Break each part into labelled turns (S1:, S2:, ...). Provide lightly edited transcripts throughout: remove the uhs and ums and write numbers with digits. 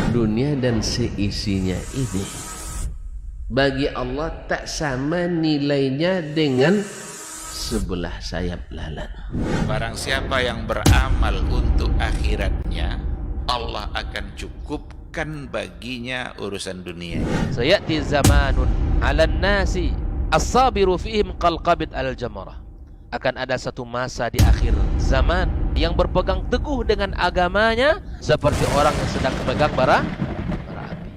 S1: dunia dan seisinya ini bagi Allah tak sama nilainya dengan sebelah sayap lalat.
S2: Barang siapa yang beramal untuk akhiratnya, Allah akan cukupkan baginya urusan dunia.
S3: Sayati zamanun 'alan nasi as-sabiru fihim qalqabit al-jamarah. Akan ada satu masa di akhir zaman yang berpegang teguh dengan agamanya seperti orang yang sedang memegang bara api.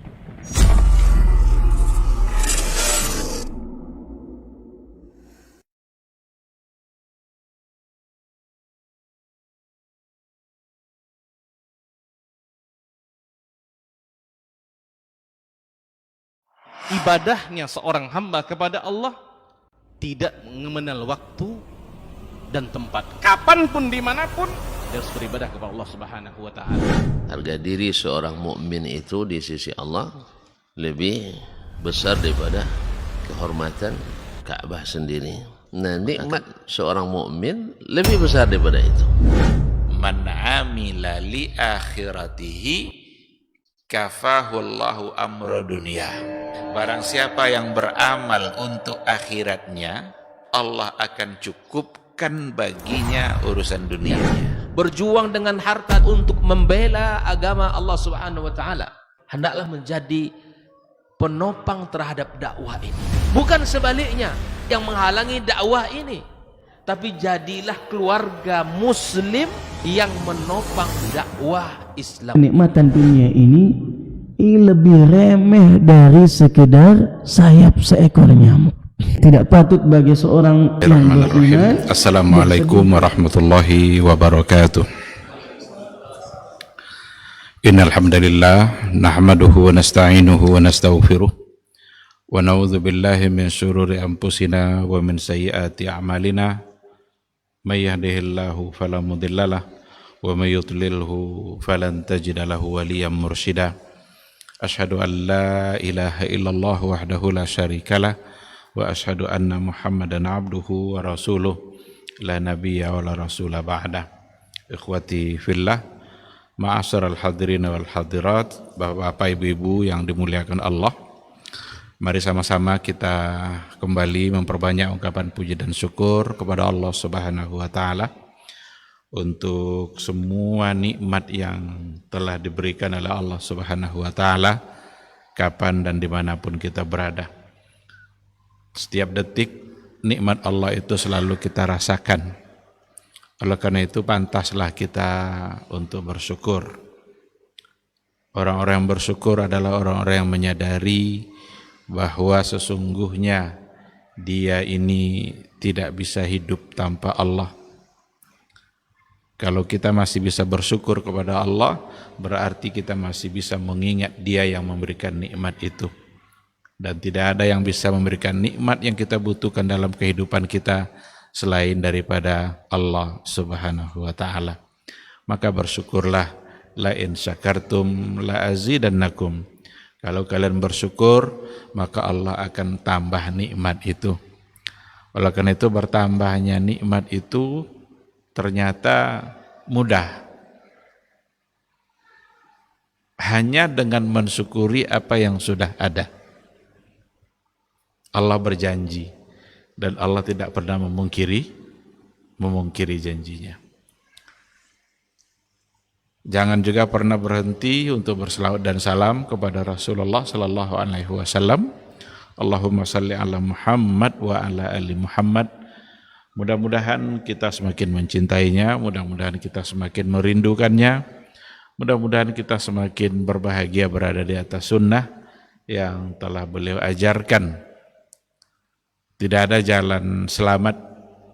S4: Ibadahnya seorang hamba kepada Allah tidak mengenal waktu dan tempat. Kapanpun, dimanapun, dia harus beribadah kepada Allah Subhanahu wa Ta'ala.
S1: Harga diri seorang mukmin itu di sisi Allah lebih besar daripada kehormatan Ka'bah sendiri. Nah, nikmat seorang mukmin lebih besar daripada itu.
S2: Man amila li akhiratihi kafahullahu amra dunia. Barang siapa yang beramal untuk akhiratnya, Allah akan cukupkan baginya urusan dunianya.
S3: Berjuang dengan harta untuk membela agama Allah Subhanahu wa Ta'ala hendaklah menjadi penopang terhadap dakwah ini, bukan sebaliknya yang menghalangi dakwah ini, tapi jadilah keluarga muslim yang menopang dakwah Islam.
S5: Kenikmatan dunia ini lebih remeh dari sekedar sayap seekor nyamuk. Tidak patut bagi seorang yang beriman.
S6: Assalamualaikum warahmatullahi wabarakatuh. Innal hamdalillah nahmaduhu wa nasta'inuhu wa nastaghfiruh wa na'udzu billahi min shururi anfusina wa min sayyiati a'malina. May yahdihillahu fala mudhillalah wa may yudlilhu falan tajida lahu waliyyan mursyida. Asyhadu an la ilaha illallah wahdahu la syarikalah wa asyhadu anna Muhammadan abduhu wa rasuluh la nabiyya wa la rasula ba'da. Ikhwati fillah, ma'asyiral hadirin wal hadirat, Bapak Ibu-ibu yang dimuliakan Allah, mari sama-sama kita kembali memperbanyak ungkapan puji dan syukur kepada Allah Subhanahu wa Ta'ala untuk semua nikmat yang telah diberikan oleh Allah Subhanahu wa Ta'ala kapan dan dimanapun kita berada. Setiap detik nikmat Allah itu selalu kita rasakan. Oleh karena itu pantaslah kita untuk bersyukur. Orang-orang yang bersyukur adalah orang-orang yang menyadari bahwa sesungguhnya dia ini tidak bisa hidup tanpa Allah. Kalau kita masih bisa bersyukur kepada Allah, berarti kita masih bisa mengingat Dia yang memberikan nikmat itu. Dan tidak ada yang bisa memberikan nikmat yang kita butuhkan dalam kehidupan kita selain daripada Allah Subhanahu wa Ta'ala. Maka bersyukurlah, la in syakartum la azidannakum. Kalau kalian bersyukur, maka Allah akan tambah nikmat itu. Oleh karena itu bertambahnya nikmat itu ternyata mudah. Hanya dengan mensyukuri apa yang sudah ada. Allah berjanji dan Allah tidak pernah memungkiri janjinya. Jangan juga pernah berhenti untuk berselawat dan salam kepada Rasulullah sallallahu alaihi wasallam. Allahumma salli ala Muhammad wa ala ali Muhammad. Mudah-mudahan kita semakin mencintainya, mudah-mudahan kita semakin merindukannya, mudah-mudahan kita semakin berbahagia berada di atas sunnah yang telah beliau ajarkan. Tidak ada jalan selamat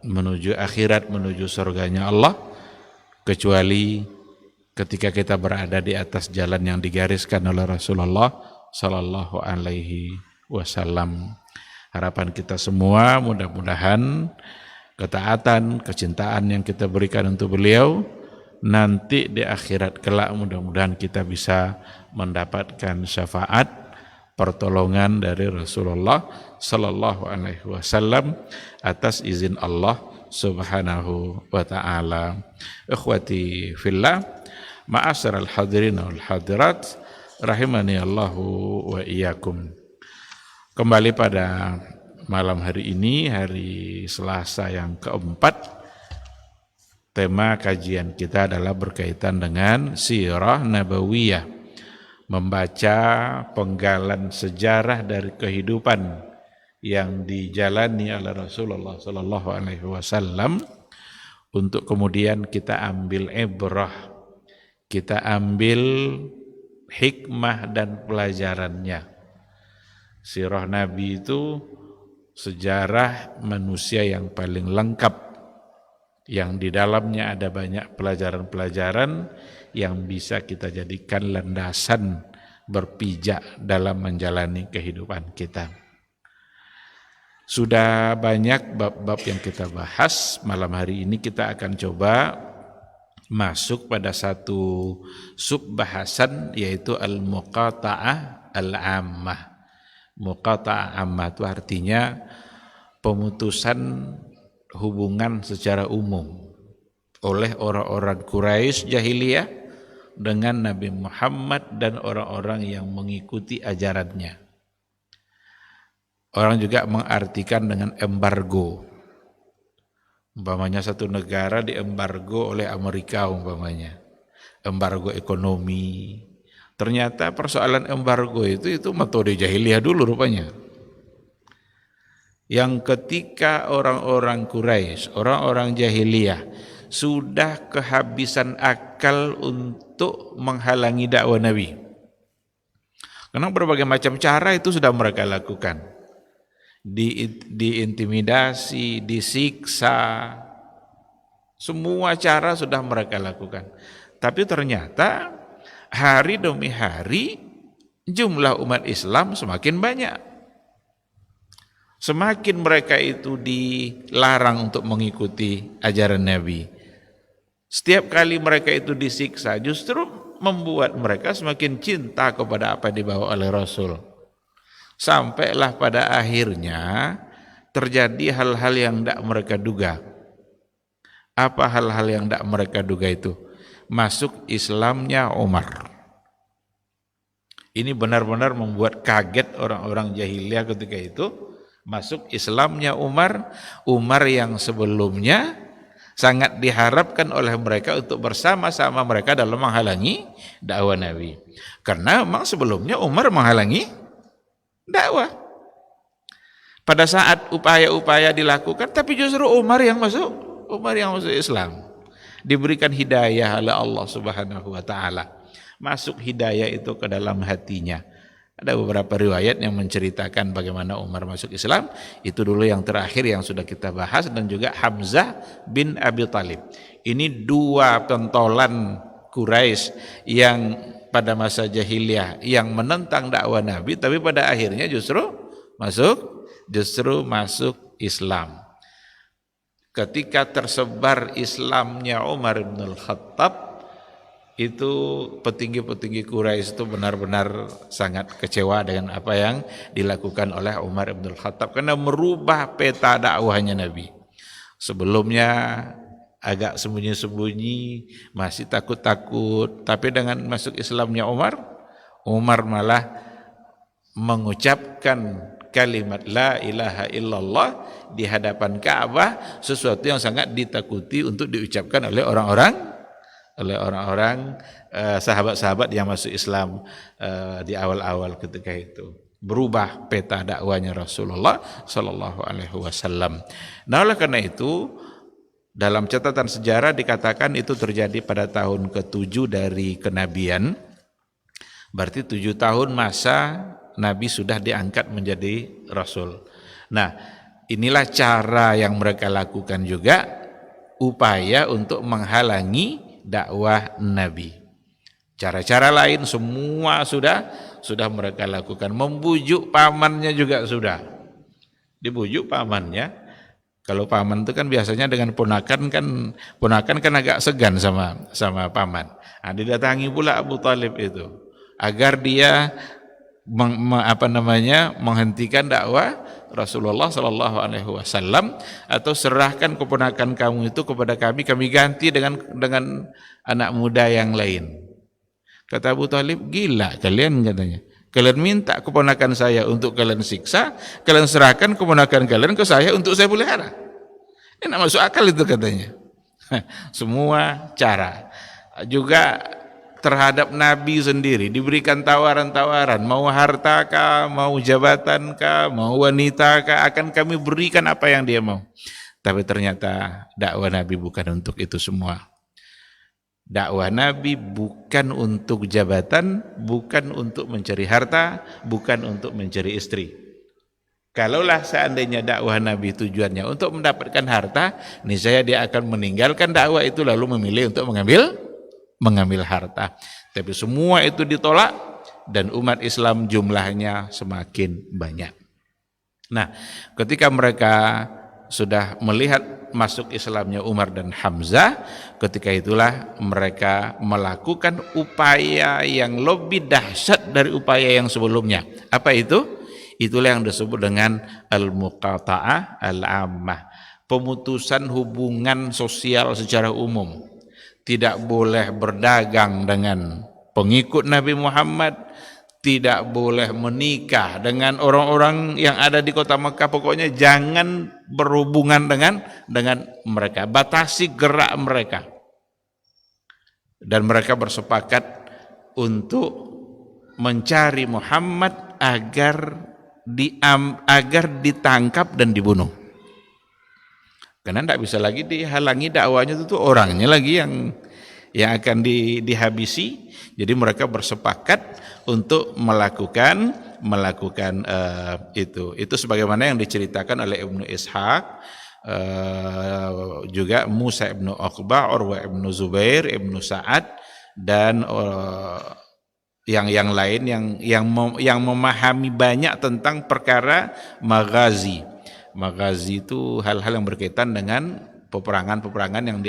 S6: menuju akhirat, menuju surganya Allah, kecuali ketika kita berada di atas jalan yang digariskan oleh Rasulullah sallallahu alaihi wasallam. Harapan kita semua mudah-mudahan ketaatan, kecintaan yang kita berikan untuk beliau nanti di akhirat kelak mudah-mudahan kita bisa mendapatkan syafaat, pertolongan dari Rasulullah sallallahu alaihi wasallam atas izin Allah Subhanahu wa Ta'ala. Ikhwati fillah, ma'asyiral hadirin wal hadirat, rahimani Allahu wa iyyakum. Kembali pada malam hari ini, hari Selasa yang keempat, tema kajian kita adalah berkaitan dengan sirah nabawiyah, membaca penggalan sejarah dari kehidupan yang dijalani oleh Rasulullah sallallahu alaihi wasallam untuk kemudian kita ambil ibrah, kita ambil hikmah dan pelajarannya. Sirah Nabi itu sejarah manusia yang paling lengkap, yang di dalamnya ada banyak pelajaran-pelajaran yang bisa kita jadikan landasan berpijak dalam menjalani kehidupan kita. Sudah banyak bab-bab yang kita bahas, malam hari ini kita akan coba masuk pada satu subbahasan, yaitu al-muqata'ah al-ammah. Muqata'ah ammah itu artinya pemutusan hubungan secara umum oleh orang-orang Quraisy jahiliyah dengan Nabi Muhammad dan orang-orang yang mengikuti ajarannya. Orang juga mengartikan dengan embargo. Umpamanya satu negara diembargo oleh Amerika umpamanya. Embargo ekonomi. Ternyata persoalan embargo itu metode jahiliyah dulu rupanya. Yang ketika orang-orang Quraisy, orang-orang jahiliyah sudah kehabisan akal untuk menghalangi dakwah Nabi. Karena berbagai macam cara itu sudah mereka lakukan. Diintimidasi, disiksa, semua cara sudah mereka lakukan. Tapi ternyata hari demi hari jumlah umat Islam semakin banyak. Semakin mereka itu dilarang untuk mengikuti ajaran Nabi. Setiap kali mereka itu disiksa justru membuat mereka semakin cinta kepada apa yang dibawa oleh Rasul. Sampailah pada akhirnya terjadi hal-hal yang tidak mereka duga. Apa hal-hal yang tidak mereka duga itu? Masuk Islamnya Umar. Ini benar-benar membuat kaget orang-orang jahiliyah ketika itu. Masuk Islamnya Umar, Umar yang sebelumnya sangat diharapkan oleh mereka untuk bersama-sama mereka dalam menghalangi dakwah Nabi. Karena memang sebelumnya Umar menghalangi dakwah. Pada saat upaya-upaya dilakukan, tapi justru Umar yang masuk Islam. Diberikan hidayah oleh Allah Subhanahu wa taala. Masuk hidayah itu ke dalam hatinya. Ada beberapa riwayat yang menceritakan bagaimana Umar masuk Islam. Itu dulu yang terakhir yang sudah kita bahas, dan juga Hamzah bin Abi Thalib. Ini dua pentolan Quraisy yang pada masa jahiliyah yang menentang dakwah Nabi, tapi pada akhirnya justru masuk Islam. Ketika tersebar Islamnya Umar bin Al-Khattab, itu petinggi-petinggi Quraisy itu benar-benar sangat kecewa dengan apa yang dilakukan oleh Umar bin Al-Khattab, karena merubah peta dakwahnya Nabi. Sebelumnya agak sembunyi-sembunyi, masih takut-takut, tapi dengan masuk Islamnya Umar malah mengucapkan kalimat la ilaha illallah di hadapan Ka'bah, sesuatu yang sangat ditakuti untuk diucapkan oleh orang-orang sahabat-sahabat yang masuk Islam di awal-awal ketika itu. Berubah peta dakwanya Rasulullah sallallahu alaihi wasallam. Nah, oleh karena itu dalam catatan sejarah dikatakan itu terjadi pada tahun ke-7 dari kenabian. Berarti 7 tahun masa Nabi sudah diangkat menjadi Rasul. Nah, inilah cara yang mereka lakukan juga, upaya untuk menghalangi dakwah Nabi. Cara-cara lain semua sudah mereka lakukan. Membujuk pamannya juga sudah. Dibujuk pamannya. Kalau paman itu kan biasanya dengan ponakan kan agak segan sama paman. Nah, didatangi pula Abu Thalib itu agar dia menghentikan dakwah Rasulullah sallallahu alaihi wasallam, atau serahkan keponakan kamu itu kepada kami ganti dengan anak muda yang lain.
S2: Kata Abu Talib, gila kalian katanya. Kalian minta keponakan saya untuk kalian siksa, kalian serahkan keponakan kalian ke saya untuk saya pelihara. Ini tidak masuk akal itu katanya. Semua cara. Juga terhadap Nabi sendiri diberikan tawaran-tawaran, mau harta kah, mau jabatan kah, mau wanita kah, akan kami berikan apa yang dia mau. Tapi ternyata dakwah Nabi bukan untuk itu semua. Dakwah Nabi bukan untuk jabatan, bukan untuk mencari harta, bukan untuk mencari istri. Kalaulah seandainya dakwah Nabi tujuannya untuk mendapatkan harta, niscaya dia akan meninggalkan dakwah itu lalu memilih untuk mengambil harta. Tapi semua itu ditolak dan umat Islam jumlahnya semakin banyak. Nah, ketika mereka sudah melihat masuk Islamnya Umar dan Hamzah, ketika itulah mereka melakukan upaya yang lebih dahsyat dari upaya yang sebelumnya. Apa itu? Itulah yang disebut dengan al-muqata'ah al-ammah, pemutusan hubungan sosial secara umum. Tidak boleh berdagang dengan pengikut Nabi Muhammad, tidak boleh menikah dengan orang-orang yang ada di kota Mekah, pokoknya jangan berhubungan dengan mereka, batasi gerak mereka. Dan mereka bersepakat untuk mencari Muhammad agar ditangkap dan dibunuh. Karena tidak bisa lagi dihalangi dakwanya, itu orangnya lagi yang akan dihabisi. Jadi mereka bersepakat untuk melakukan itu sebagaimana yang diceritakan oleh Ibnu Ishaq, juga Musa ibnu Uqbah, Urwah ibnu Zubair, Ibnu Sa'ad dan yang lain yang memahami banyak tentang perkara maghazi. Maghazi itu hal-hal yang berkaitan dengan peperangan-peperangan yang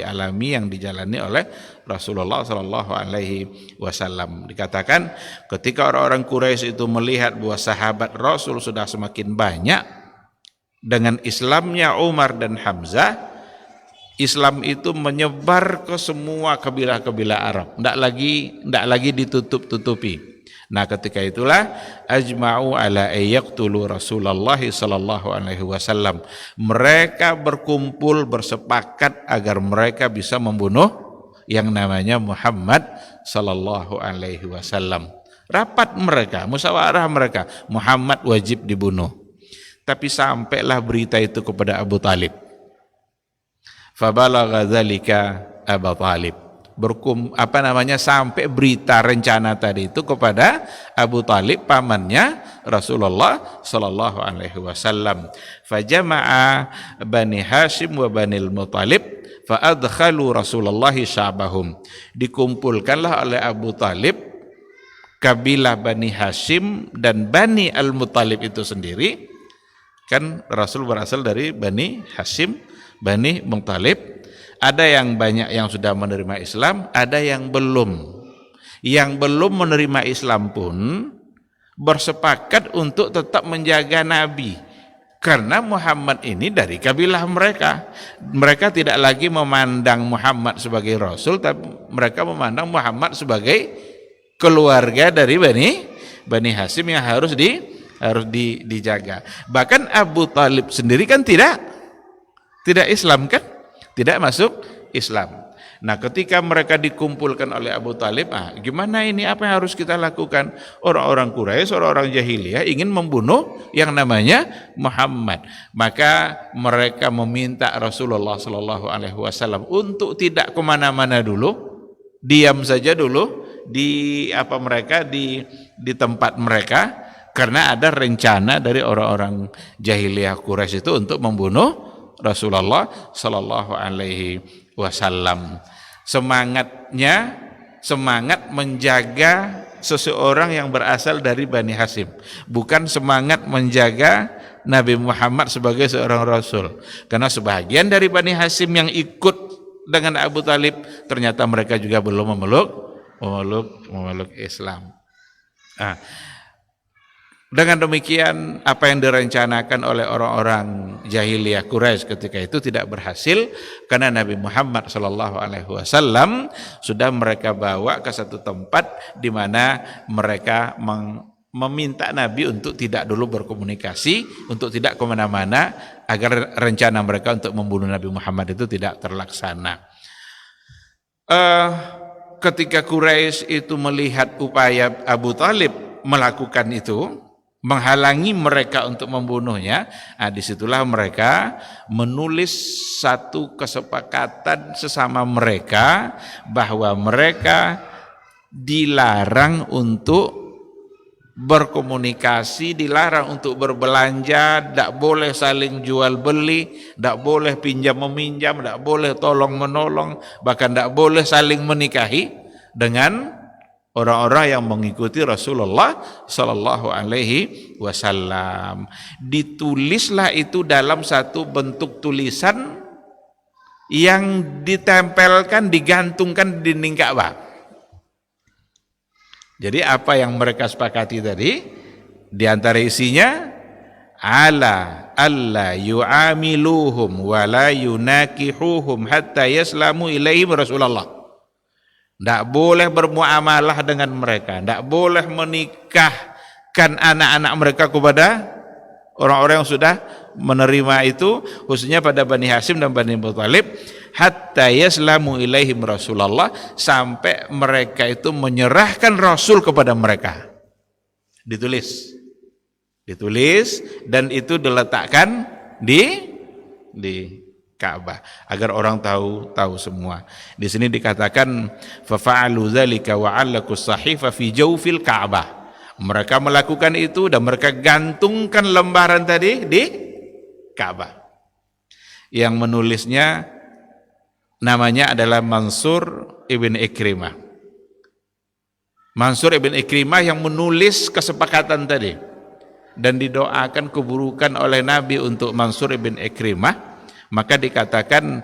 S2: dijalani oleh Rasulullah Shallallahu Alaihi Wasallam. Dikatakan ketika orang-orang Quraisy itu melihat bahwa sahabat Rasul sudah semakin banyak dengan Islamnya Umar dan Hamzah, Islam itu menyebar ke semua kabilah-kabilah Arab, tidak lagi ditutup-tutupi. Nah, ketika itulah ajma'u ala ayyaqtulu Rasulullah sallallahu alaihi wasallam. Mereka berkumpul bersepakat agar mereka bisa membunuh yang namanya Muhammad sallallahu alaihi wasallam. Rapat mereka, musyawarah mereka, Muhammad wajib dibunuh. Tapi sampailah berita itu kepada Abu Talib. Fabalagha dzalika Abu Talib. Sampai berita rencana tadi itu kepada Abu Talib, pamannya Rasulullah sallallahu alaihi wasallam. Fajama'a Bani Hashim wa Bani al-Muttalib fa adkhalu Rasulullah sya'bahum. Dikumpulkanlah oleh Abu Talib kabilah Bani Hashim dan Bani al-Muttalib itu sendiri. Kan Rasul berasal dari Bani Hashim, Bani Muttalib. Ada yang banyak yang sudah menerima Islam, ada yang belum. Yang belum menerima Islam pun bersepakat untuk tetap menjaga Nabi. Karena Muhammad ini dari kabilah mereka. Mereka tidak lagi memandang Muhammad sebagai Rasul, tapi mereka memandang Muhammad sebagai keluarga dari Bani Hashim yang harus dijaga. Bahkan Abu Talib sendiri kan tidak Islam kan? Tidak masuk Islam. Nah, ketika mereka dikumpulkan oleh Abu Talib, gimana ini, apa yang harus kita lakukan? Orang-orang Quraisy, orang-orang jahiliyah ingin membunuh yang namanya Muhammad. Maka mereka meminta Rasulullah Sallallahu Alaihi Wasallam untuk tidak kemana-mana dulu, diam saja dulu di tempat mereka, karena ada rencana dari orang-orang jahiliyah Quraisy itu untuk membunuh Rasulullah Sallallahu Alaihi Wasallam. Semangat menjaga seseorang yang berasal dari Bani Hashim, bukan semangat menjaga Nabi Muhammad sebagai seorang Rasul. Karena sebagian dari Bani Hashim yang ikut dengan Abu Talib, ternyata mereka juga belum memeluk Islam. Dengan demikian apa yang direncanakan oleh orang-orang jahiliyah Quraisy ketika itu tidak berhasil karena Nabi Muhammad SAW sudah mereka bawa ke satu tempat di mana mereka meminta Nabi untuk tidak dulu berkomunikasi, untuk tidak kemana-mana agar rencana mereka untuk membunuh Nabi Muhammad itu tidak terlaksana. Ketika Quraisy itu melihat upaya Abu Thalib melakukan itu, menghalangi mereka untuk membunuhnya, disitulah mereka menulis satu kesepakatan sesama mereka bahwa mereka dilarang untuk berkomunikasi, dilarang untuk berbelanja, tidak boleh saling jual beli, tidak boleh pinjam meminjam, tidak boleh tolong menolong, bahkan tidak boleh saling menikahi dengan orang-orang yang mengikuti Rasulullah Sallallahu Alaihi Wasallam. Ditulislah itu dalam satu bentuk tulisan yang ditempelkan, digantungkan di dinding Ka'bah. Jadi apa yang mereka sepakati tadi, di antara isinya ala alla yu'amiluhum wa la yunakihuhum hatta yaslamu ilaihim Rasulullah. Tidak boleh bermuamalah dengan mereka, tidak boleh menikahkan anak-anak mereka kepada orang-orang yang sudah menerima itu, khususnya pada Bani Hashim dan Bani Muthalib, hatta yaslamu ilaihim Rasulullah, sampai mereka itu menyerahkan Rasul kepada mereka. Ditulis dan itu diletakkan di Ka'bah agar orang tahu semua. Di sini dikatakan fa fa'alu dzalika wa 'allaqu as-sahifa fi jawfil Ka'bah. Mereka melakukan itu dan mereka gantungkan lembaran tadi di Ka'bah. Yang menulisnya namanya adalah Mansur ibn Ikrimah. Mansur ibn Ikrimah yang menulis kesepakatan tadi dan didoakan keburukan oleh Nabi untuk Mansur ibn Ikrimah. Maka dikatakan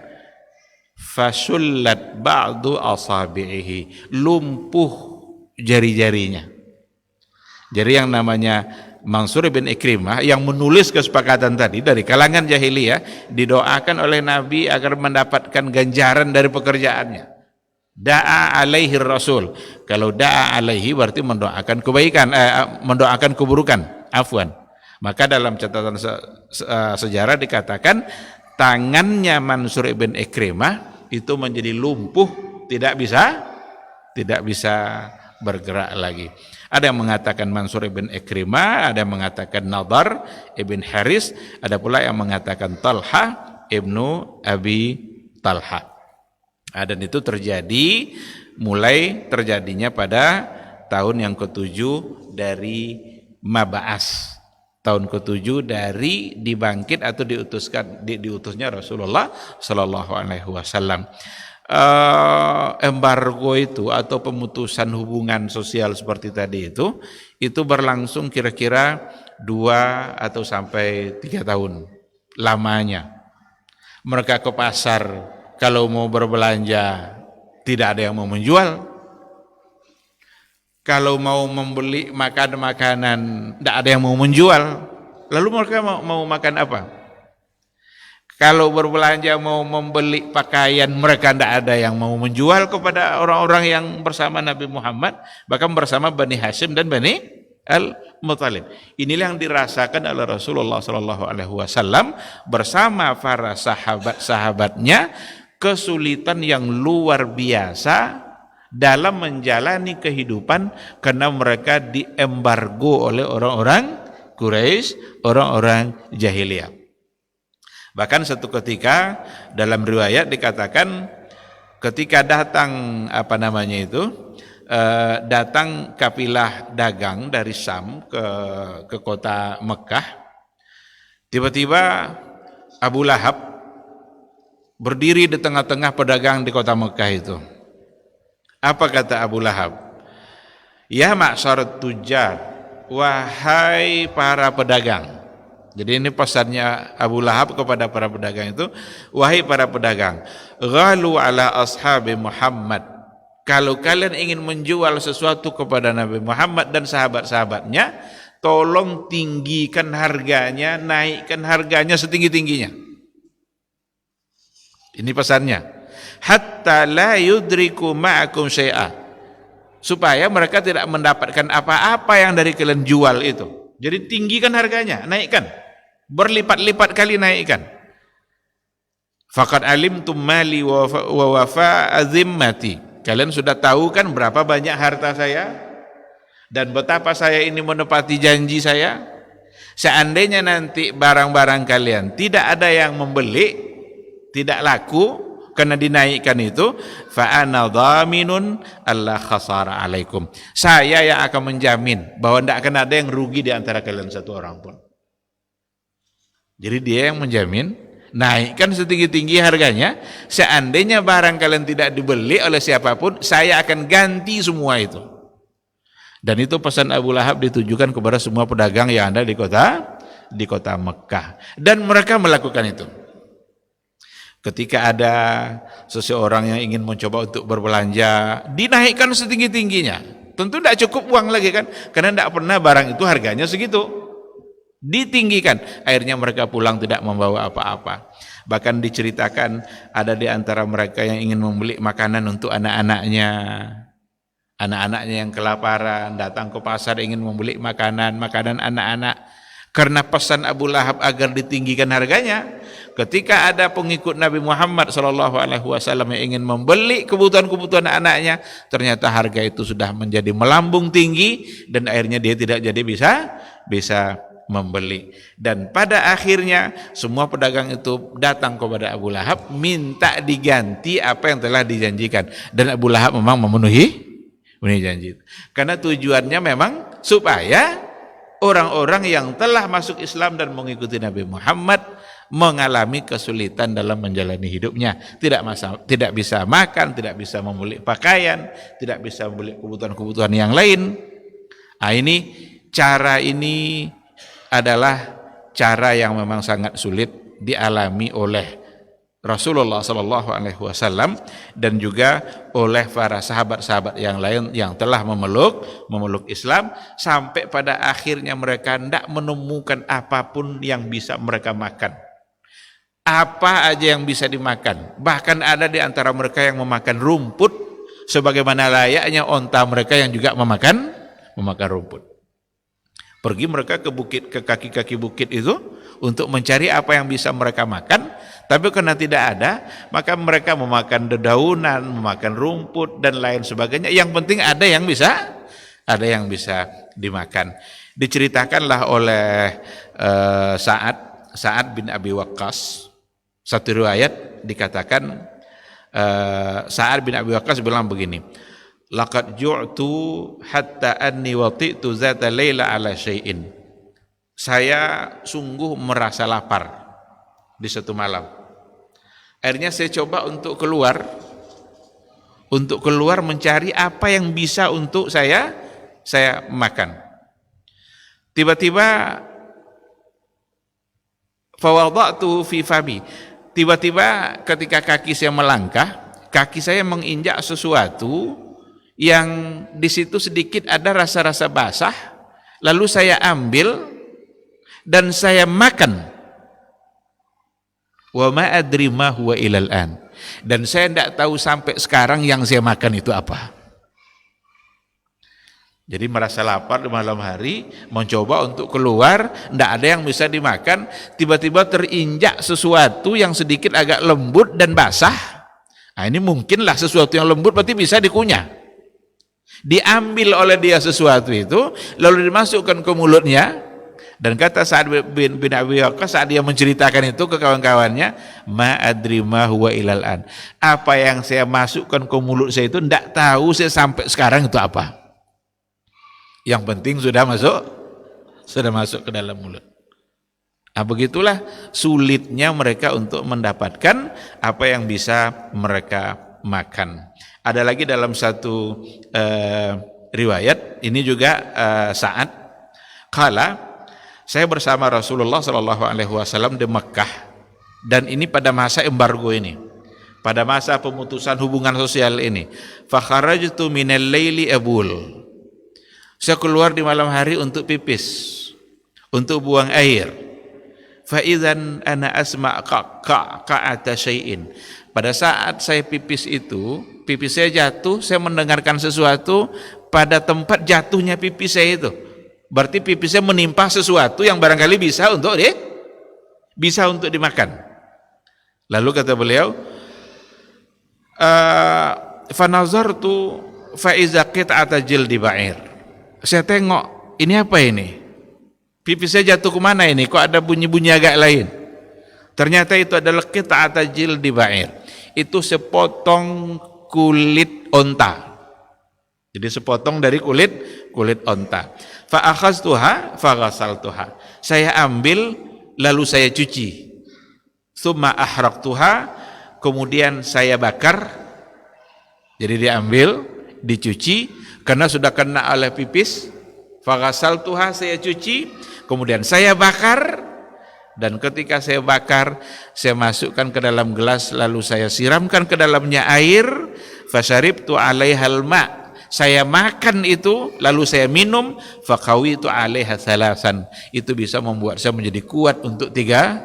S2: fasullat ba'du asabihi, lumpuh jari-jarinya. Jadi yang namanya Mansur bin Ikrimah yang menulis kesepakatan tadi dari kalangan jahiliyah didoakan oleh Nabi agar mendapatkan ganjaran dari pekerjaannya. Da'a alaihi Rasul. Kalau da'a alaihi berarti mendoakan kebaikan, mendoakan keburukan, afwan. Maka dalam catatan sejarah dikatakan tangannya Mansur ibn Ikrimah itu menjadi lumpuh, tidak bisa bergerak lagi. Ada yang mengatakan Mansur ibn Ikrimah, ada yang mengatakan Nadar ibn Haris, ada pula yang mengatakan Talha ibnu Abi Talha. Dan itu mulai terjadinya pada tahun yang ke-7 dari Mab'as. Tahun ke-7 dari dibangkit atau diutusnya Rasulullah Sallallahu Alaihi Wasallam. Embargo itu atau pemutusan hubungan sosial seperti tadi itu berlangsung kira-kira 2 atau sampai 3 tahun lamanya. Mereka ke pasar, kalau mau berbelanja tidak ada yang mau menjual. Kalau mau membeli makanan, tidak ada yang mau menjual. Lalu mereka mau makan apa? Kalau berbelanja mau membeli pakaian, mereka tidak ada yang mau menjual kepada orang-orang yang bersama Nabi Muhammad, bahkan bersama Bani Hashim dan Bani Al-Muthalib. Inilah yang dirasakan oleh Rasulullah SAW bersama para sahabat-sahabatnya, kesulitan yang luar biasa dalam menjalani kehidupan karena mereka diembargo oleh orang-orang Quraisy, orang-orang jahiliyah. Bahkan satu ketika dalam riwayat dikatakan ketika datang datang kafilah dagang dari Syam ke kota Mekah, tiba-tiba Abu Lahab berdiri di tengah-tengah pedagang di kota Mekah itu. Apa kata Abu Lahab? Ya ma'syarat tujjar, wahai para pedagang. Jadi ini pesannya Abu Lahab kepada para pedagang itu, wahai para pedagang, ghalu ala ashabi Muhammad. Kalau kalian ingin menjual sesuatu kepada Nabi Muhammad dan sahabat-sahabatnya, tolong tinggikan harganya, naikkan harganya setinggi-tingginya. Ini pesannya. Hatta la yudriku ma'akum syai'a. Supaya mereka tidak mendapatkan apa-apa yang dari kalian jual itu. Jadi tinggikan harganya, naikkan. Berlipat-lipat kali naikkan. Faqad alimtum mali wa wafa azimmati. Kalian sudah tahu kan berapa banyak harta saya dan betapa saya ini menepati janji saya. Seandainya nanti barang-barang kalian tidak ada yang membeli, tidak laku karena dinaikkan itu, fa ana dhaminun alla khasara alaikum. Saya yang akan menjamin bahwa tidak akan ada yang rugi di antara kalian satu orang pun. Jadi dia yang menjamin, naikkan setinggi-tinggi harganya, seandainya barang kalian tidak dibeli oleh siapapun, saya akan ganti semua itu. Dan itu pesan Abu Lahab ditujukan kepada semua pedagang yang ada di kota Mekah. Dan mereka melakukan itu. Ketika ada seseorang yang ingin mencoba untuk berbelanja, dinaikkan setinggi-tingginya. Tentu tidak cukup uang lagi kan, karena tidak pernah barang itu harganya segitu. Ditinggikan, akhirnya mereka pulang tidak membawa apa-apa. Bahkan diceritakan ada di antara mereka yang ingin membeli makanan untuk anak-anaknya. Anak-anaknya yang kelaparan datang ke pasar ingin membeli makanan anak-anak. Karena pesan Abu Lahab agar ditinggikan harganya, ketika ada pengikut Nabi Muhammad SAW yang ingin membeli kebutuhan-kebutuhan anaknya, ternyata harga itu sudah menjadi melambung tinggi dan akhirnya dia tidak jadi bisa membeli. Dan pada akhirnya semua pedagang itu datang kepada Abu Lahab minta diganti apa yang telah dijanjikan, dan Abu Lahab memang memenuhi janji. Karena tujuannya memang supaya orang-orang yang telah masuk Islam dan mengikuti Nabi Muhammad mengalami kesulitan dalam menjalani hidupnya, tidak bisa makan, tidak bisa membeli pakaian, tidak bisa membeli kebutuhan-kebutuhan yang lain. Cara ini adalah cara yang memang sangat sulit dialami oleh Rasulullah SAW dan juga oleh para sahabat-sahabat yang lain yang telah memeluk Islam, sampai pada akhirnya mereka tidak menemukan apapun yang bisa mereka makan. Apa aja yang bisa dimakan, bahkan ada di antara mereka yang memakan rumput sebagaimana layaknya onta mereka yang juga memakan rumput. Pergi mereka ke bukit, ke kaki-kaki bukit itu untuk mencari apa yang bisa mereka makan, tapi karena tidak ada, maka mereka memakan dedaunan, memakan rumput dan lain sebagainya. Yang penting ada yang bisa dimakan. Diceritakanlah oleh Sa'ad bin Abi Waqqas, satu riwayat dikatakan Sa'ad bin Abi Waqqas bilang begini, laqad ju'tu hatta anni wati'tu zata laila ala syai'in. Saya sungguh merasa lapar di satu malam. Akhirnya saya coba untuk keluar mencari apa yang bisa untuk saya makan. Tiba-tiba fawadatu fi fami. Tiba-tiba ketika kaki saya melangkah, kaki saya menginjak sesuatu yang di situ sedikit ada rasa-rasa basah, lalu saya ambil dan saya makan. Wa ma adri ma huwa ilal an. Dan saya tidak tahu sampai sekarang yang saya makan itu apa. Jadi merasa lapar di malam hari, mencoba untuk keluar, tidak ada yang bisa dimakan, tiba-tiba terinjak sesuatu yang sedikit agak lembut dan basah. Nah, ini mungkinlah sesuatu yang lembut berarti bisa dikunyah. Diambil oleh dia sesuatu itu, lalu dimasukkan ke mulutnya, dan kata Sa'ad bin Abi Waqqas saat dia menceritakan itu ke kawan-kawannya, ma adri ma huwa ilal an. Apa yang saya masukkan ke mulut saya itu tidak tahu saya sampai sekarang itu apa. Yang penting sudah masuk ke dalam mulut. Nah, begitulah sulitnya mereka untuk mendapatkan apa yang bisa mereka makan. Ada lagi dalam satu riwayat, ini juga Sa'ad, kala saya bersama Rasulullah SAW di Mekah, dan ini pada masa embargo ini, pada masa pemutusan hubungan sosial ini. Fakharajtu minal laili abul. Saya keluar di malam hari untuk pipis, untuk buang air. Fa idzan ana asma' ka'ata syai'in. Pada saat saya pipis itu, pipis saya jatuh, saya mendengarkan sesuatu pada tempat jatuhnya pipis saya itu. Berarti pipis saya menimpa sesuatu yang barangkali bisa untuk dimakan. Lalu kata beliau, fa nazartu fa iza qit'ata jildi ba'ir. Saya tengok, ini apa ini? Pipis saya jatuh kemana ini? Kok ada bunyi-bunyi agak lain? Ternyata itu adalah qit'ata jildi ba'ir. Itu sepotong kulit onta. Jadi sepotong dari kulit onta. Fa akhaztuha fa ghasaltuha. Saya ambil lalu saya cuci. Tsumma ahraqtuha, kemudian saya bakar. Jadi diambil, dicuci karena sudah kena oleh pipis. Fa ghasaltuha, saya cuci, kemudian saya bakar. Dan ketika saya bakar, saya masukkan ke dalam gelas, lalu saya siramkan ke dalamnya air. Fasyaribtu 'alaihal ma'. Saya makan itu, lalu saya minum. Faqawitu 'alaiha thalasan. Itu bisa membuat saya menjadi kuat untuk tiga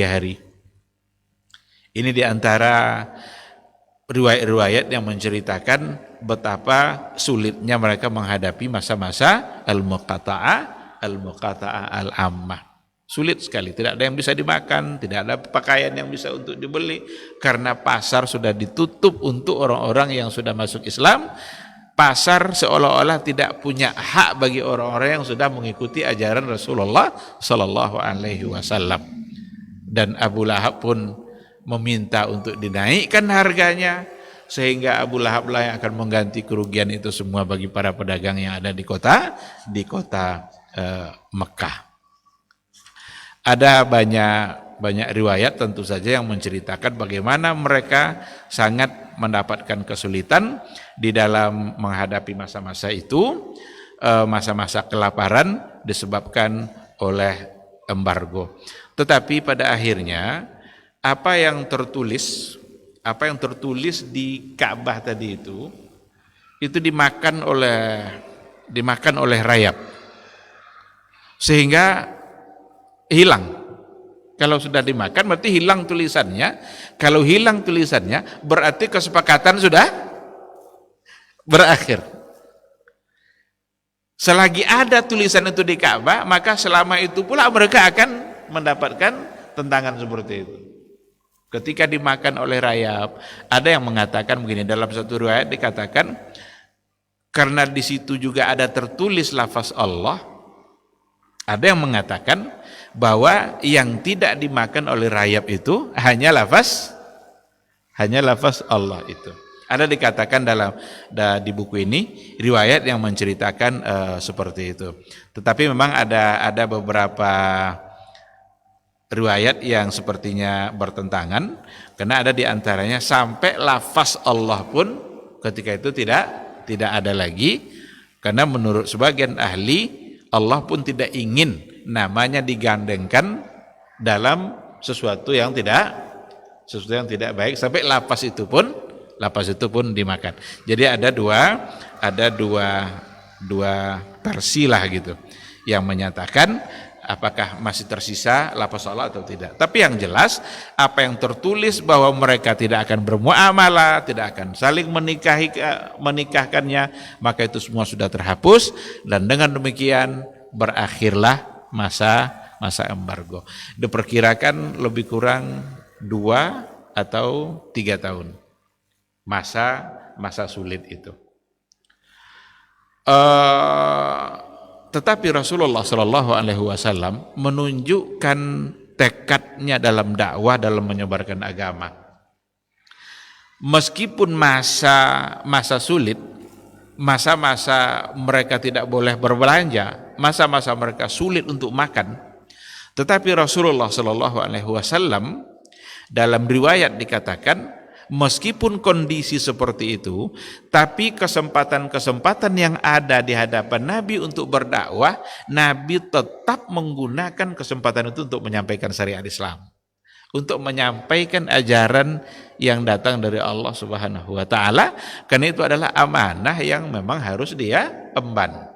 S2: hari. Ini diantara riwayat-riwayat yang menceritakan betapa sulitnya mereka menghadapi masa-masa al-muqata'ah al-ammah. Sulit sekali, tidak ada yang bisa dimakan, tidak ada pakaian yang bisa untuk dibeli, karena pasar sudah ditutup untuk orang-orang yang sudah masuk Islam. Pasar seolah-olah tidak punya hak bagi orang-orang yang sudah mengikuti ajaran Rasulullah Sallallahu Alaihi Wasallam. Dan Abu Lahab pun meminta untuk dinaikkan harganya, sehingga Abu Lahab lah yang akan mengganti kerugian itu semua bagi para pedagang yang ada di kota Mekah. Ada banyak riwayat tentu saja yang menceritakan bagaimana mereka sangat mendapatkan kesulitan di dalam menghadapi masa-masa itu, masa-masa kelaparan disebabkan oleh embargo. Tetapi pada akhirnya apa yang tertulis di Ka'bah tadi itu dimakan oleh rayap, sehingga hilang. Kalau sudah dimakan berarti hilang tulisannya. Kalau hilang tulisannya berarti kesepakatan sudah berakhir. Selagi ada tulisan itu di Ka'bah, maka selama itu pula mereka akan mendapatkan tentangan seperti itu. Ketika dimakan oleh rayap, ada yang mengatakan begini, dalam satu riwayat dikatakan karena di situ juga ada tertulis lafaz Allah, ada yang mengatakan bahwa yang tidak dimakan oleh rayap itu hanya lafaz Allah itu. Ada dikatakan di buku ini riwayat yang menceritakan seperti itu. Tetapi memang ada beberapa riwayat yang sepertinya bertentangan, karena ada di antaranya sampai lafaz Allah pun ketika itu tidak ada lagi, karena menurut sebagian ahli Allah pun tidak ingin namanya digandengkan dalam sesuatu yang tidak baik sampai lafaz itu pun dimakan. Jadi ada dua versi lah gitu yang menyatakan apakah masih tersisa lafaz Allah atau tidak. Tapi yang jelas apa yang tertulis bahwa mereka tidak akan bermuamalah, tidak akan saling menikahkannya, maka itu semua sudah terhapus, dan dengan demikian berakhirlah masa embargo. Diperkirakan lebih kurang 2 atau 3 tahun masa sulit itu. Tetapi Rasulullah Shallallahu Alaihi Wasallam menunjukkan tekadnya dalam dakwah, dalam menyebarkan agama. Meskipun masa sulit, masa-masa mereka tidak boleh berbelanja, masa-masa mereka sulit untuk makan, tetapi Rasulullah Shallallahu Alaihi Wasallam dalam riwayat dikatakan meskipun kondisi seperti itu, tapi kesempatan-kesempatan yang ada di hadapan Nabi untuk berdakwah, Nabi tetap menggunakan kesempatan itu untuk menyampaikan syariat Islam, untuk menyampaikan ajaran yang datang dari Allah Subhanahu wa taala, karena itu adalah amanah yang memang harus dia emban.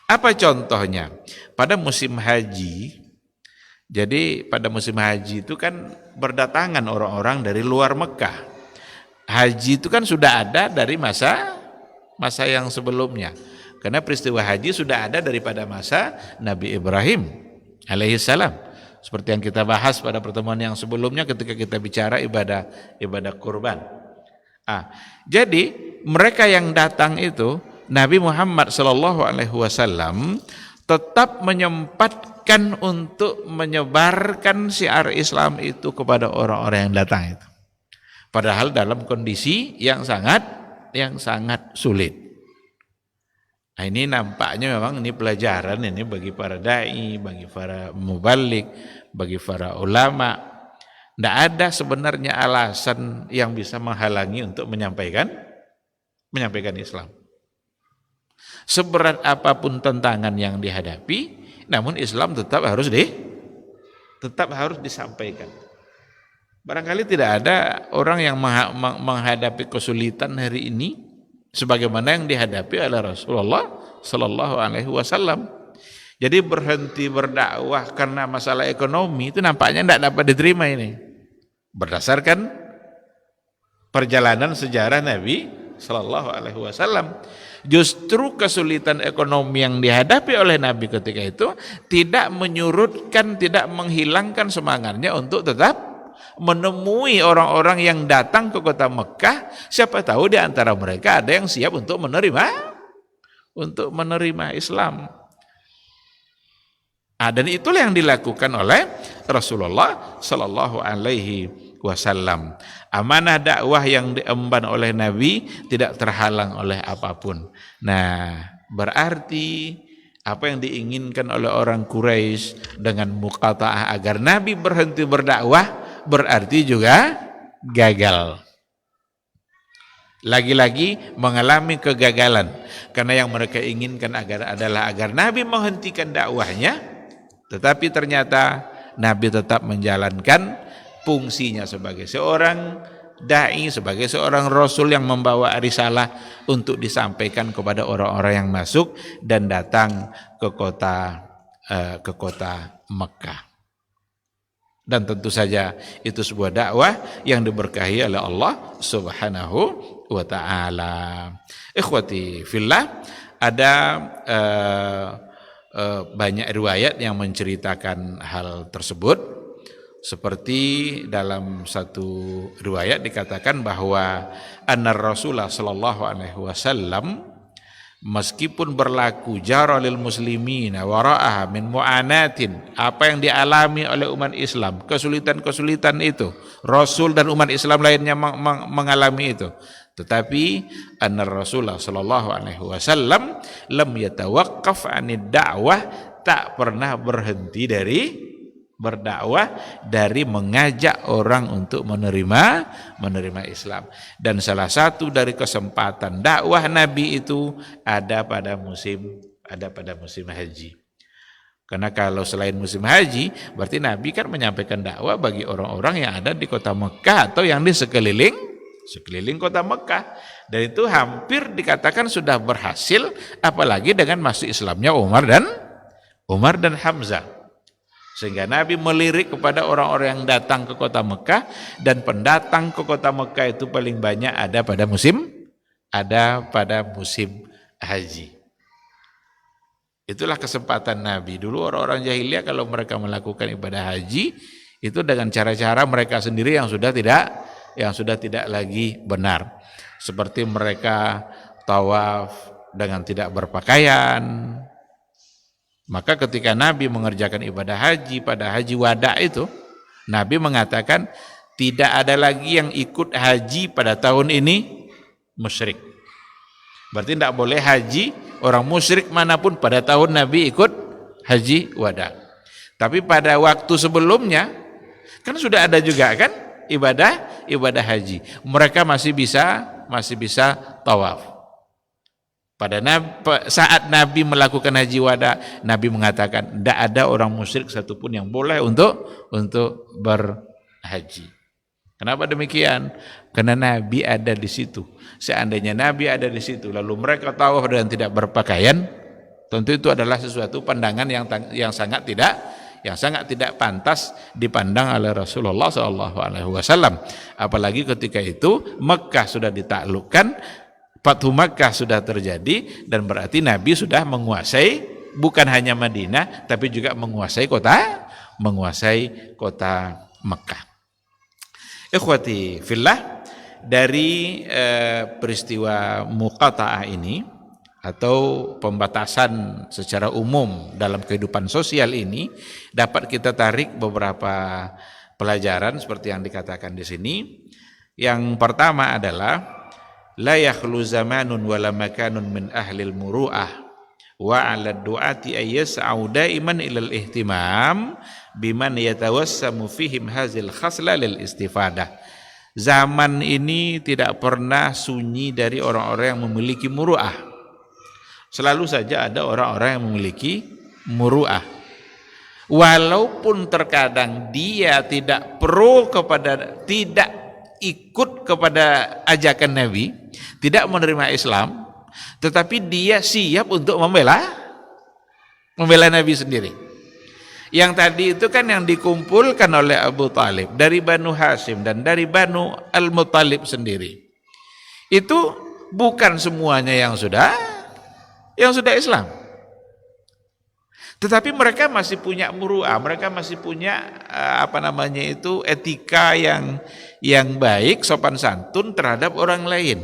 S2: Apa contohnya? Pada musim haji, jadi pada musim haji itu kan berdatangan orang-orang dari luar Mekah. Haji itu kan sudah ada dari masa yang sebelumnya. Karena peristiwa haji sudah ada daripada masa Nabi Ibrahim alaihissalam. Seperti yang kita bahas pada pertemuan yang sebelumnya ketika kita bicara ibadah kurban. Jadi mereka yang datang itu, Nabi Muhammad SAW tetap menyempatkan untuk menyebarkan syiar Islam itu kepada orang-orang yang datang itu. Padahal dalam kondisi yang sangat sulit. Nah, ini nampaknya memang ini pelajaran ini bagi para dai, bagi para mubalik, bagi para ulama. Tidak ada sebenarnya alasan yang bisa menghalangi untuk menyampaikan Islam. Seberat apapun tantangan yang dihadapi, namun Islam tetap harus disampaikan. Barangkali tidak ada orang yang menghadapi kesulitan hari ini sebagaimana yang dihadapi oleh Rasulullah Sallallahu Alaihi Wasallam. Jadi berhenti berdakwah karena masalah ekonomi itu nampaknya tidak dapat diterima ini. Berdasarkan perjalanan sejarah Nabi Sallallahu Alaihi Wasallam, justru kesulitan ekonomi yang dihadapi oleh Nabi ketika itu tidak menyurutkan, tidak menghilangkan semangatnya untuk tetap menemui orang-orang yang datang ke kota Mekah. Siapa tahu di antara mereka ada yang siap untuk menerima Islam. Dan itulah yang dilakukan oleh Rasulullah Sallallahu Alaihi Wasallam. Amanah dakwah yang diemban oleh Nabi tidak terhalang oleh apapun. Nah, berarti apa yang diinginkan oleh orang Quraisy dengan muqata'ah agar Nabi berhenti berdakwah berarti juga gagal. Lagi-lagi mengalami kegagalan, karena yang mereka inginkan adalah agar Nabi menghentikan dakwahnya, tetapi ternyata Nabi tetap menjalankan fungsinya sebagai seorang dai, sebagai seorang rasul yang membawa risalah untuk disampaikan kepada orang-orang yang masuk dan datang ke kota Mekah. Dan tentu saja itu sebuah dakwah yang diberkahi oleh Allah Subhanahu wa taala. Ikhwati fillah, ada banyak riwayat yang menceritakan hal tersebut. Seperti dalam satu riwayat dikatakan bahwa anna Rasulullah sallallahu alaihi wasallam meskipun berlaku jara lil muslimina wara'aha min mu'anatin, apa yang dialami oleh umat Islam, kesulitan-kesulitan itu Rasul dan umat Islam lainnya mengalami itu, tetapi anna Rasulullah sallallahu alaihi wasallam lam yatawaqqaf 'anid da'wah, tak pernah berhenti dari berdakwah, dari mengajak orang untuk menerima Islam. Dan salah satu dari kesempatan dakwah Nabi itu ada pada musim haji. Karena kalau selain musim haji, berarti Nabi kan menyampaikan dakwah bagi orang-orang yang ada di kota Mekah atau yang di sekeliling kota Mekah. Dan itu hampir dikatakan sudah berhasil, apalagi dengan masuk Islamnya Umar dan Hamzah. Sehingga Nabi melirik kepada orang-orang yang datang ke kota Mekah, dan pendatang ke kota Mekah itu paling banyak ada pada musim haji. Itulah kesempatan Nabi. Dulu orang-orang jahiliyah kalau mereka melakukan ibadah haji itu dengan cara-cara mereka sendiri yang sudah tidak lagi benar. Seperti mereka tawaf dengan tidak berpakaian. Maka ketika Nabi mengerjakan ibadah haji pada haji wada itu, Nabi mengatakan tidak ada lagi yang ikut haji pada tahun ini musyrik. Berarti tidak boleh haji orang musyrik manapun pada tahun Nabi ikut haji wada. Tapi pada waktu sebelumnya kan sudah ada juga kan ibadah haji. Mereka masih bisa tawaf. Pada saat Nabi melakukan haji wada, Nabi mengatakan tidak ada orang musyrik satupun yang boleh untuk haji. Kenapa demikian? Karena Nabi ada di situ. Seandainya Nabi ada di situ, lalu mereka tawaf dan tidak berpakaian, tentu itu adalah sesuatu pandangan yang sangat tidak pantas dipandang oleh Rasulullah SAW. Apalagi ketika itu Mekah sudah ditaklukkan, Fathu Makkah sudah terjadi, dan berarti Nabi sudah menguasai bukan hanya Madinah, tapi juga menguasai kota Mekah. Ikhwati fillah, dari peristiwa muqata'ah ini atau pembatasan secara umum dalam kehidupan sosial ini dapat kita tarik beberapa pelajaran seperti yang dikatakan di sini. Yang pertama adalah la yakhlu zamanun wala makanun min ahlil muru'ah wa 'ala du'ati ay yas'au daiman ilal ihtimam biman yatawassamu fihim hazil khasla lil istifadah. Zaman ini tidak pernah sunyi dari orang-orang yang memiliki muru'ah. Selalu saja ada orang-orang yang memiliki muru'ah. Walaupun terkadang dia tidak ikut kepada ajakan Nabi, tidak menerima Islam, tetapi dia siap untuk membela Nabi sendiri. Yang tadi itu kan yang dikumpulkan oleh Abu Talib dari Banu Hashim dan dari Banu Al-Muttalib sendiri. Itu bukan semuanya yang sudah Islam. Tetapi mereka masih punya muru'ah, mereka masih punya etika yang baik, sopan santun terhadap orang lain.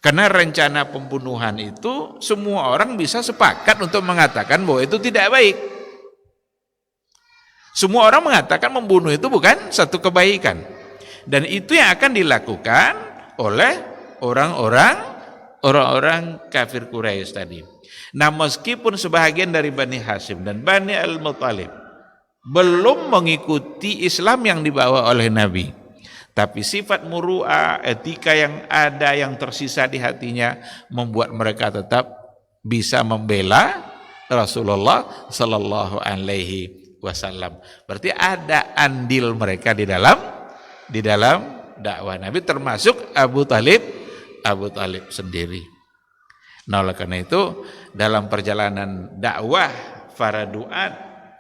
S2: Karena rencana pembunuhan itu semua orang bisa sepakat untuk mengatakan bahwa itu tidak baik. Semua orang mengatakan membunuh itu bukan satu kebaikan. Dan itu yang akan dilakukan oleh orang-orang kafir Quraisy tadi. Nah, meskipun sebahagian dari Bani Hashim dan Bani Al-Muttalib belum mengikuti Islam yang dibawa oleh Nabi, tapi sifat muru'ah, etika yang ada, yang tersisa di hatinya membuat mereka tetap bisa membela Rasulullah sallallahu alaihi wasallam. Berarti ada andil mereka di dalam dakwah Nabi, termasuk Abu Talib sendiri. Nah, oleh karena itu dalam perjalanan dakwah para duat,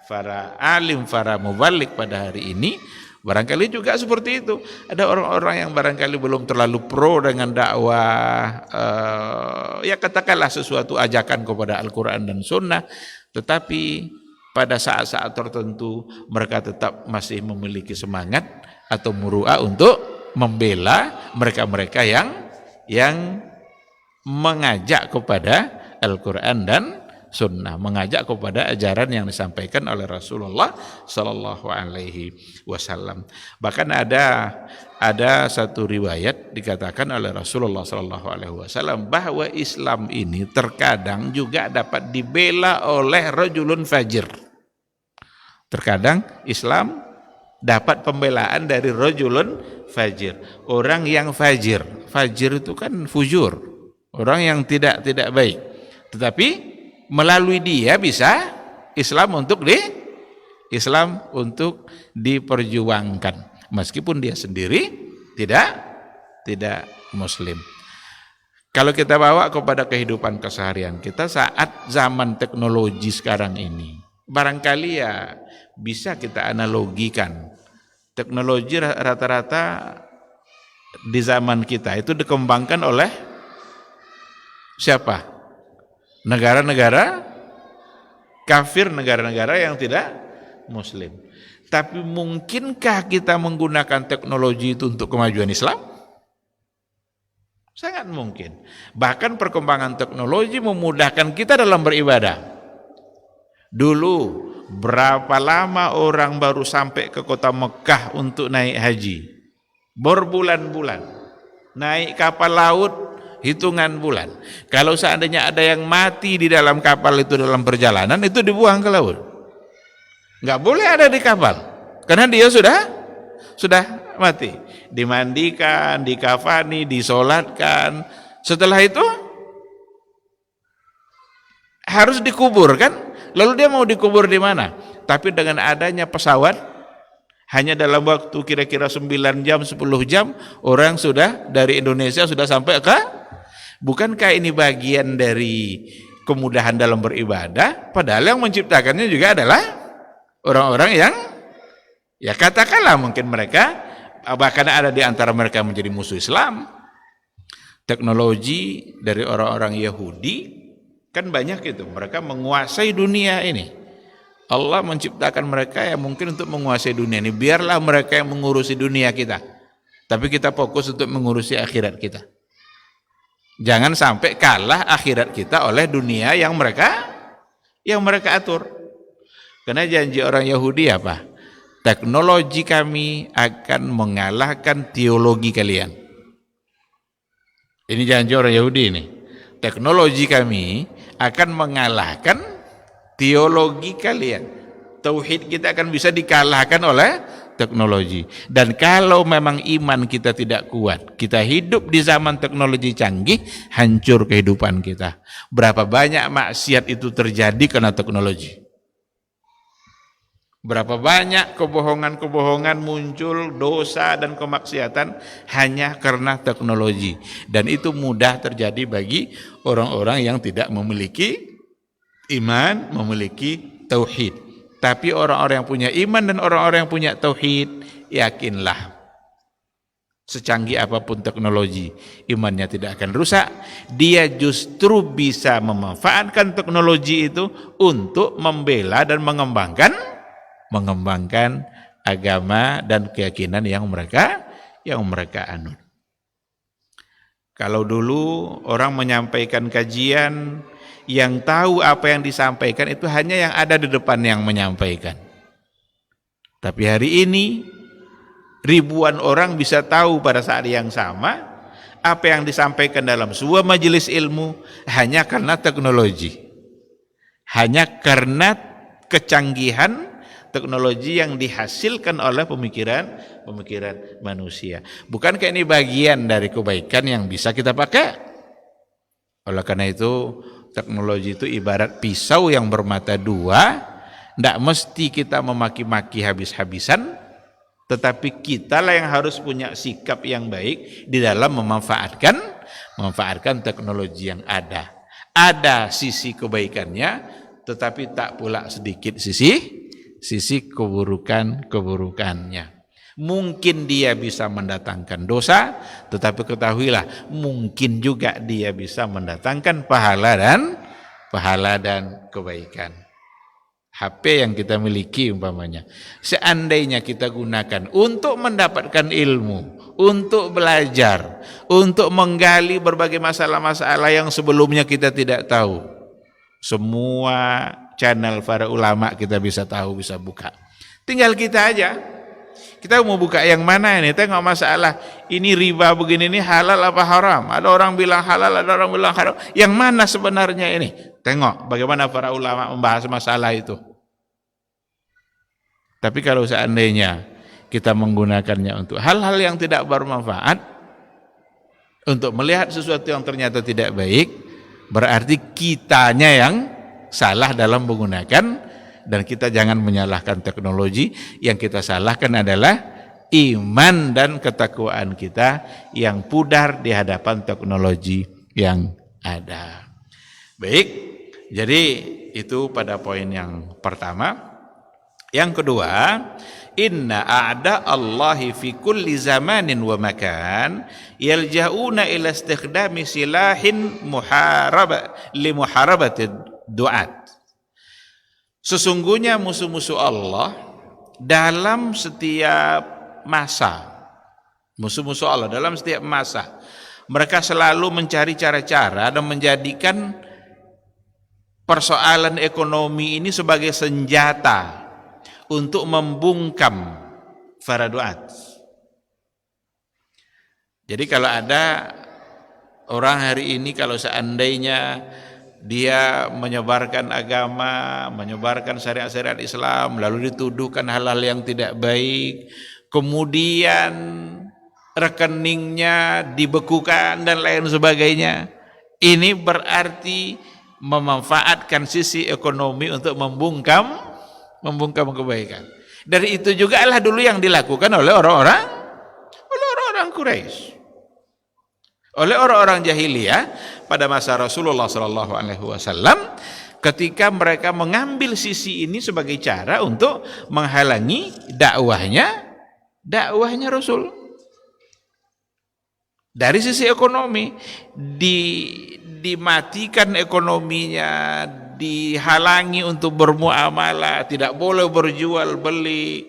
S2: para alim, para mubalik pada hari ini barangkali juga seperti itu. Ada orang-orang yang barangkali belum terlalu pro dengan dakwah, ya katakanlah sesuatu ajakan kepada Al-Quran dan Sunnah, tetapi pada saat-saat tertentu mereka tetap masih memiliki semangat atau muru'ah untuk membela mereka-mereka yang mengajak kepada Al-Quran dan Sunnah, mengajak kepada ajaran yang disampaikan oleh Rasulullah Sallallahu Alaihi Wasallam. Bahkan ada satu riwayat dikatakan oleh Rasulullah Sallallahu Alaihi Wasallam bahwa Islam ini terkadang juga dapat dibela oleh rajulun fajir. Terkadang Islam dapat pembelaan dari rajulun fajir, orang yang fajir. Fajir itu kan fujur, orang yang tidak baik. Tetapi melalui dia bisa Islam untuk diperjuangkan, meskipun dia sendiri tidak Muslim. Kalau kita bawa kepada kehidupan keseharian kita saat zaman teknologi sekarang ini, barangkali ya bisa kita analogikan. Teknologi rata-rata di zaman kita itu dikembangkan oleh siapa? Negara-negara kafir, negara-negara yang tidak Muslim. Tapi mungkinkah kita menggunakan teknologi itu untuk kemajuan Islam? Sangat mungkin. Bahkan perkembangan teknologi memudahkan kita dalam beribadah. Dulu berapa lama orang baru sampai ke kota Mekah untuk naik haji? Berbulan-bulan. Naik kapal laut hitungan bulan. Kalau seandainya ada yang mati di dalam kapal itu dalam perjalanan, itu dibuang ke laut. Nggak boleh ada di kapal, karena dia sudah mati. Dimandikan, dikafani, disolatkan. Setelah itu harus dikubur kan? Lalu dia mau dikubur di mana? Tapi dengan adanya pesawat, Hanya dalam waktu kira-kira 9 jam, 10 jam, orang sudah dari Indonesia sudah sampai ke. Bukankah ini bagian dari kemudahan dalam beribadah? Padahal yang menciptakannya juga adalah orang-orang yang, ya katakanlah mungkin mereka, bahkan ada di antara mereka menjadi musuh Islam. Teknologi dari orang-orang Yahudi kan banyak itu, mereka menguasai dunia ini. Allah menciptakan mereka yang mungkin untuk menguasai dunia ini. Biarlah mereka yang mengurusi dunia kita, tapi kita fokus untuk mengurusi akhirat kita. Jangan sampai kalah akhirat kita oleh dunia yang mereka atur. Karena janji orang Yahudi apa? Teknologi kami akan mengalahkan teologi kalian. Ini janji orang Yahudi ini. Teknologi kami akan mengalahkan teologi kalian. Tauhid kita akan bisa dikalahkan oleh teknologi. Dan kalau memang iman kita tidak kuat, kita hidup di zaman teknologi canggih, hancur kehidupan kita. Berapa banyak maksiat itu terjadi karena teknologi. Berapa banyak kebohongan-kebohongan muncul, dosa dan kemaksiatan hanya karena teknologi. Dan itu mudah terjadi bagi orang-orang yang tidak memiliki iman, memiliki tauhid. Tapi orang-orang yang punya iman dan orang-orang yang punya tauhid, yakinlah, secanggih apapun teknologi, imannya tidak akan rusak. Dia justru bisa memanfaatkan teknologi itu untuk membela dan mengembangkan agama dan keyakinan yang mereka anut. Kalau dulu orang menyampaikan kajian, yang tahu apa yang disampaikan itu hanya yang ada di depan yang menyampaikan. Tapi hari ini ribuan orang bisa tahu pada saat yang sama apa yang disampaikan dalam sebuah majelis ilmu hanya karena teknologi, hanya karena kecanggihan teknologi yang dihasilkan oleh pemikiran manusia. Bukankah ini bagian dari kebaikan yang bisa kita pakai? Oleh karena itu, teknologi itu ibarat pisau yang bermata dua. Tidak mesti kita memaki-maki habis-habisan, tetapi kitalah yang harus punya sikap yang baik di dalam memanfaatkan teknologi yang ada. Ada sisi kebaikannya, tetapi tak pula sedikit sisi keburukannya. Mungkin dia bisa mendatangkan dosa, tetapi ketahuilah mungkin juga dia bisa mendatangkan pahala dan kebaikan. HP yang kita miliki umpamanya, seandainya kita gunakan untuk mendapatkan ilmu, untuk belajar, untuk menggali berbagai masalah-masalah yang sebelumnya kita tidak tahu, semua channel para ulama kita bisa tahu, bisa buka. Tinggal kita aja. Kita mau buka yang mana ini? Tengok masalah ini riba begini, ini halal apa haram? Ada orang bilang halal, ada orang bilang haram. Yang mana sebenarnya ini? Tengok bagaimana para ulama membahas masalah itu. Tapi kalau seandainya kita menggunakannya untuk hal-hal yang tidak bermanfaat, untuk melihat sesuatu yang ternyata tidak baik, berarti kitanya yang salah dalam menggunakan. Dan kita jangan menyalahkan teknologi, yang kita salahkan adalah iman dan ketakwaan kita yang pudar di hadapan teknologi yang ada. Baik, jadi itu pada poin yang pertama. Yang kedua, inna a'da Allahi fi kulli zamanin wa makan yalja'una ila istikhdami silahin li muharabati du'at. Sesungguhnya musuh-musuh Allah dalam setiap masa, musuh-musuh Allah dalam setiap masa, mereka selalu mencari cara-cara dan menjadikan persoalan ekonomi ini sebagai senjata untuk membungkam para duat. Jadi kalau ada orang hari ini, kalau seandainya dia menyebarkan agama, menyebarkan syariat-syariat Islam, lalu dituduhkan hal-hal yang tidak baik, kemudian rekeningnya dibekukan dan lain sebagainya, ini berarti memanfaatkan sisi ekonomi untuk membungkam kebaikan. Dari itu juga adalah dulu yang dilakukan oleh orang-orang Quraisy, oleh orang-orang jahiliyah pada masa Rasulullah sallallahu alaihi wasallam, ketika mereka mengambil sisi ini sebagai cara untuk menghalangi dakwahnya Rasul. Dari sisi ekonomi, dimatikan ekonominya, dihalangi untuk bermuamalah, tidak boleh berjual beli.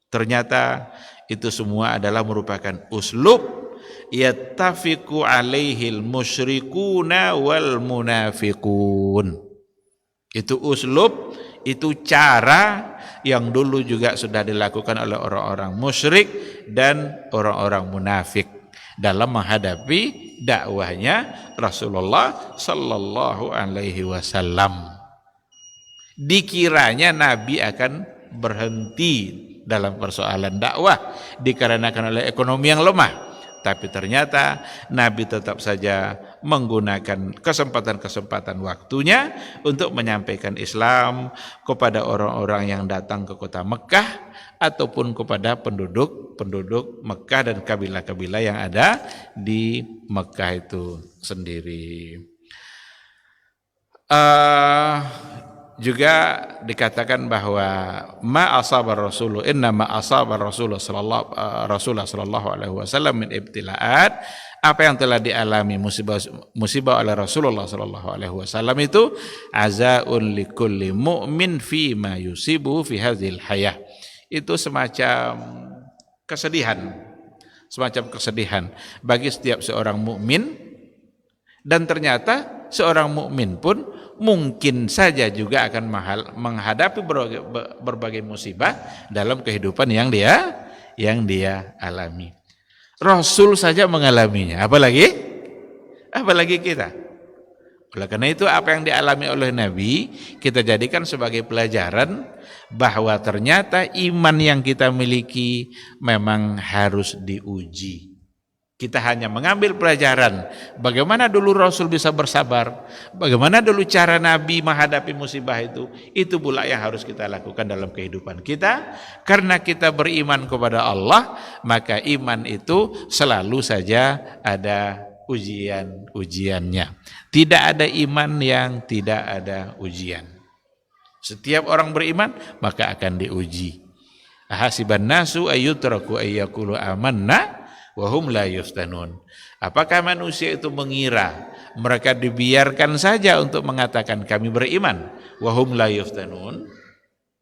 S2: Ternyata itu semua adalah merupakan uslub yattafiqu alaihil musyrikuna wal munafiqun. Itu uslub, itu cara yang dulu juga sudah dilakukan oleh orang-orang musyrik dan orang-orang munafik dalam menghadapi dakwahnya Rasulullah sallallahu alaihi wasallam. Dikiranya Nabi akan berhenti dalam persoalan dakwah dikarenakan oleh ekonomi yang lemah. Tapi ternyata Nabi tetap saja menggunakan kesempatan-kesempatan waktunya untuk menyampaikan Islam kepada orang-orang yang datang ke kota Mekah ataupun kepada penduduk Mekah dan kabilah-kabilah yang ada di Mekah itu sendiri. Juga dikatakan bahwa ma asabar rasulu inna ma asabar rasulullah sallallahu alaihi wasallam min ibtilaat, apa yang telah dialami musibah oleh Rasulullah sallallahu alaihi wasallam itu azaun likulli mu'min fi ma yusibu fi hadhil hayah. Itu semacam kesedihan bagi setiap seorang mukmin, dan ternyata seorang mukmin pun mungkin saja juga akan menghadapi berbagai musibah dalam kehidupan yang dia alami. Rasul saja mengalaminya, apalagi kita. Oleh karena itu apa yang dialami oleh Nabi kita jadikan sebagai pelajaran bahwa ternyata iman yang kita miliki memang harus diuji. Kita hanya mengambil pelajaran bagaimana dulu Rasul bisa bersabar, bagaimana dulu cara Nabi menghadapi musibah itu pula yang harus kita lakukan dalam kehidupan kita. Karena kita beriman kepada Allah, maka iman itu selalu saja ada ujiannya. Tidak ada iman yang tidak ada ujian. Setiap orang beriman maka akan diuji. Ahasiban nasu ayyutraku ayyaqulu amanna wahum la yuftanun. Apakah manusia itu mengira mereka dibiarkan saja untuk mengatakan kami beriman, wahum la yuftanun,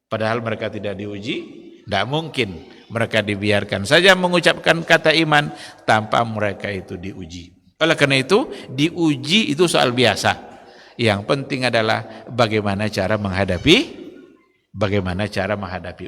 S2: padahal mereka tidak diuji? Tidak mungkin mereka dibiarkan saja mengucapkan kata iman tanpa mereka itu diuji. Oleh karena itu diuji itu soal biasa. Yang penting adalah bagaimana cara menghadapi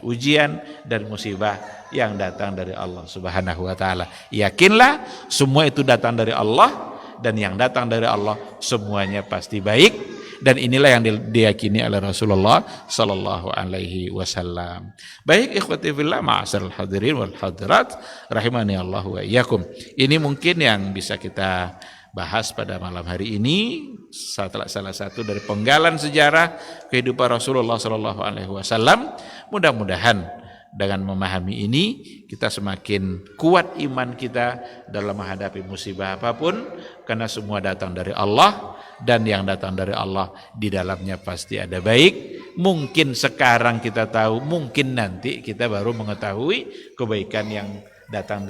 S2: ujian dan musibah yang datang dari Allah Subhanahu wa taala. Yakinlah semua itu datang dari Allah, dan yang datang dari Allah semuanya pasti baik, dan inilah yang diyakini oleh Rasulullah sallallahu alaihi wasallam. Baik ikhwati fillah, ma'asyiral hadirin wal hadirat rahimani Allah wa iyyakum. Ini mungkin yang bisa kita bahas pada malam hari ini, salah satu dari penggalan sejarah kehidupan Rasulullah sallallahu alaihi wasallam. Mudah-mudahan dengan memahami ini kita semakin kuat iman kita dalam menghadapi musibah apapun, karena semua datang dari Allah, dan yang datang dari Allah di dalamnya pasti ada baik. Mungkin sekarang kita tahu, mungkin nanti kita baru mengetahui kebaikan yang datang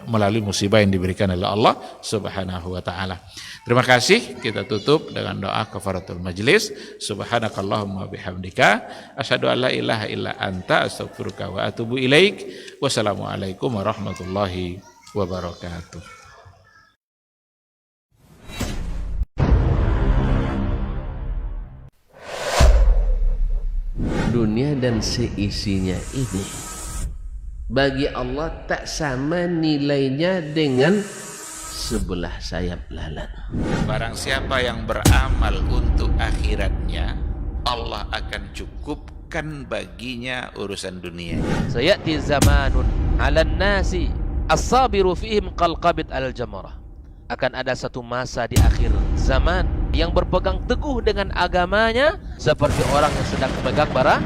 S2: melalui musibah yang diberikan oleh Allah Subhanahu wa taala. Terima kasih, kita tutup dengan doa kafaratul majlis. Subhanakallahumma bihamdika asyhadu an la ilaha illa anta astaghfiruka wa atubu ilaik. Wassalamualaikum warahmatullahi wabarakatuh.
S1: Dunia dan seisinya ini bagi Allah tak sama nilainya dengan sebelah sayap lalat.
S2: Barang siapa yang beramal untuk akhiratnya, Allah akan cukupkan baginya urusan dunia.
S3: Sayati zamanun 'alan nasi as-sabiru fihim qalqabit al-jamarah. Akan ada satu masa di akhir zaman yang berpegang teguh dengan agamanya seperti orang yang sedang memegang bara